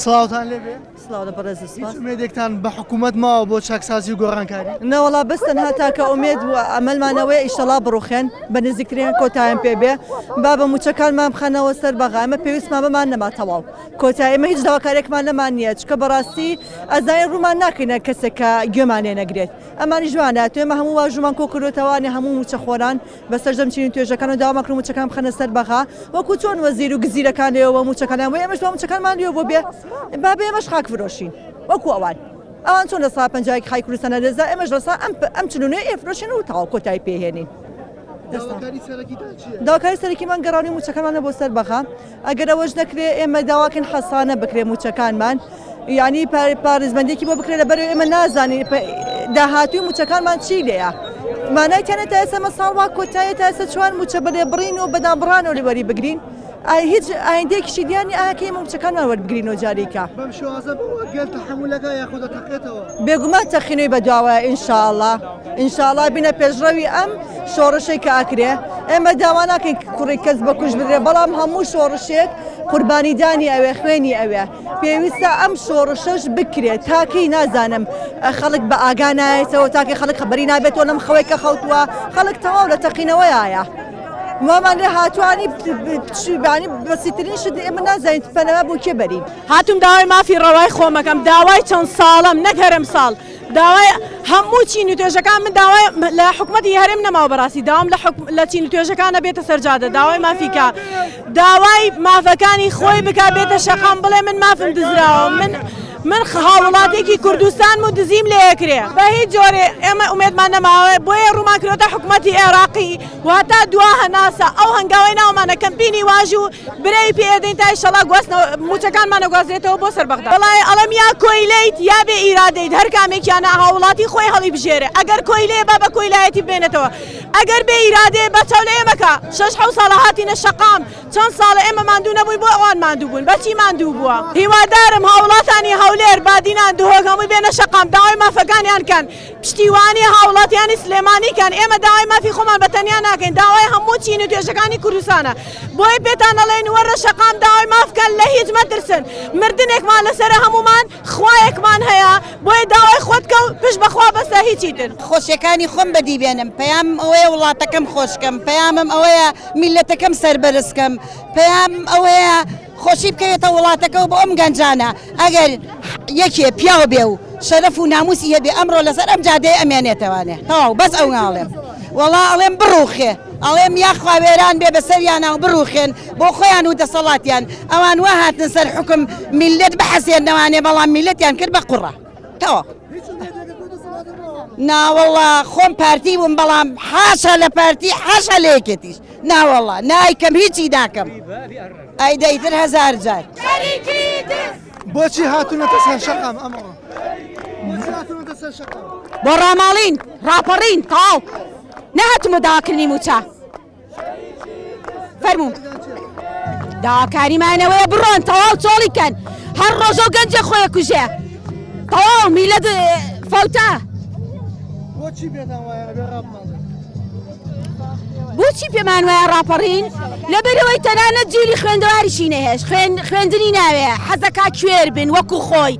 سڵاوتان لێبێ سڵاو لە بەڕێز سپاس. ئومێدێکتان بە حکوومەت ماوە بۆ چاکسازی و گۆڕانکاری؟ نەوەڵا بەستن هەتا کە ئومێد و ئەمەلمانەوەی ئیشەڵا بڕوخێن بە نزیکترین کۆتاییان پێبێ با بە موچەکانمان بخەنەوە سەر بەغا ئەمە پێویستمان بمان نەما تەواو کۆتایی ئێمە هیچ داواکارێکمان لەمان نییە چکە بەڕاستی ئەزای ڕوومان ناکەینە کەسێک کە گوێمانێ نەگرێت ئەمانی ژوانە توێمە هەموو واژومان کۆکردوتەوانی هەموو موچەخۆران بەسەرجەم چین توێژەکان و داوامەکر موچەکان بخەنە سەر بەغا وەکو چۆن وەزیر و گزیرەکان لێەوە موچەکانیان بۆ ئێمەش بە موچەکانمان لێەوە بۆ بێ با بێ ئێمەش خاک فرۆشین وەکو ئەوان چۆن لە سا پەنجایەک خای کوردستانە دەزا ئێمەش لەسا ئەم چنونێ ئێفرۆشین و تاوا کۆتایی پێهێنین. داواکاری سەرەکیمان گەڕانی موچەکانمانە بۆ سەر بەغا ئەگەر ئەوەش نەکرێ ئێمە داواکەین حەسانە بکرێ موچەکانمان یعنی پارێزبەندێکی بۆ بکرێت لەبەرەوەی ئێمە نازانین داهاتووی موچەکانمان چی لێیە مانایتیانە تا ئێستا مەساڵوا کۆتایە تا ئێستا چوان موچە بەلێ بڕین و بەدابڕانەوە لێوەری بگرین هیچ ئایندێکیشی دیانی ئاکەی موچەکانمان وەربگرینەوە جارێکە بەم شێوازە گەل تەحمولەکە یاخودە تەقێتەوە بێگومان تەخینەوەی بەدواوە ئینشاءڵڵا ئینشاءڵڵا بینە پێشڕەوی ئەم شۆڕشەی کە ئاکرێ ئێمە داوا ناکەین کوڕی کەس بە کوژ بدرێ بەڵام هەموو شۆڕشێک قوربانیدانی ئەوێ خوێنی ئەوێ پێویستە ئەم شۆڕشەش بکرێت تاکەی نازانم خەڵک بە ئاگانایەتەوە تاکەی خەڵک خەبەری نابێتەوە لەم خەوەی کە خەوتووە خەڵک تەواو لە تەقینەوەیە مامان لێ هاتوانی بەسیترین شت ئێمە نازانین پەنەوە بۆ کێ بەرین هاتوم داوای مافی ڕەوای خۆمەکەم داوای چەند ساڵم نەکەرم ساڵ داوای هەموو چین و توێژەکان من داوای لە حکوومەتی هەرێم نەماوە بەڕاستی داوام لە چین و توێژەکانە بێتە سەرجادە داوای مافیکە داوای مافەکانی خۆی بکە بێتە شەقام بڵێ من مافم دزراوە من هاوڵاتێکی کوردستان و دزیم لێکرێ بە هیچ جۆرێ ئێمە ئومێدمان نەماوە بۆیە ڕوومان کردوتە حکوومەتی عێراقی واتا دوا هەناسە ئەو هەنگاوی ناومانە کەمپینی واژ و برەی پێدەین تا ئیشەڵا موچەکانمانە گوازرێتەوە بۆ سەر بەغدا وەڵای ئەڵەم یا کۆیلەیت یا بێ ئیرادەیت هەر کامێکیانە هاوڵاتی خۆی هەڵی بژێرێ ئەگەر کۆیلێ با بە کۆیلایەتی بێنێتەوە ئەگەر بێ ئیرادێ بە چاو لە ئێمەکە 6 ساڵە هاتینە شەقام چەند ساڵە ئێمە ماندوو نەبووین بۆ ئەوان ماندوو بوون بەچی ماندوو بووە هیوادارم هاوڵاتانی هەولێر بادینان دهۆک هەمووی بێنە شەقام داوای مافەکانیان کەن پشتیوانی هاوڵاتیانی سلێمانی کەن ئێمە داوای مافی خۆمان بەتەنیا ناکەین داوای هەموو چین و توێژەکانی کوردستانە بۆی پێتان دەڵێن وەرە شەقام داوای مافکەن لە هیچ مەترسن مردنێکمان لەسەر هەمومان خوایەکمان هەیە بۆی داوای خۆتکە و پشت بەخوا بەسە هیچی تر خۆشیەکانی خۆم بەدی بێنم پەیام ئەوەیە وڵاتەکەم خۆشکەم پەیامم ئەوەیە میلەتەکەم سەربەرزکەم پەیام ئەوەیە خۆشی بکەوێتە وڵاتەکە و بۆ ئەم گەنجانە ئەگەر یەکێ پیاو بێ و شەرەف و ناموسی هەبێ ئەمڕۆ لەسەر ئەم جادەیە ئەمێنێتەوانێ تەواو بەس ئەو ناڵێم وەڵا ئەڵێم بڕوخێ ئەڵێم یاخوا وێران بێ بەسەریانە و بڕوخێن بۆ خۆیان و دەسەڵاتیان ئەوان وا هاتن سەر حکم میلەت بەحەسێنەوانێ بەڵام میلەتیان کرد بە قوڕە تەواو ناوەڵا خۆم پارتی بووم بەڵام حاشا لە پارتی حاشا لە یەکێتیش ناوەڵا نایکەم هیچی ناکەم ئەی دەیتر 1000 جار بۆچی هاتوونەتە سەر شەقام ئەمڕۆ بۆچی هاتوونەتە سەر شەقام بۆ ڕاماڵین ڕاپەڕین تاو نەهاتمە داواکردنی موچە فەرموو داواکاریمانەوەیە بڕۆن تەواو چۆڵیکەن هەر ڕۆژە و گەنجە خۆیە کوژێ تەواو میلەت فەوتە بۆچی پێتان وایە بێ ڕابماڵێ بۆچی پێمان وایە ڕاپەڕین لەبەرەوەی تەنانەت جێلی خوێندەواریشی نەهێش خوێندنی ناوێ حەزەکا کوێر بن وەکو خۆی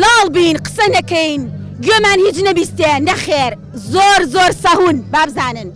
لاڵ بین قسە نەکەین گوێمان هیچ نەبیستێ نەخێر زۆر سەهون بابزانن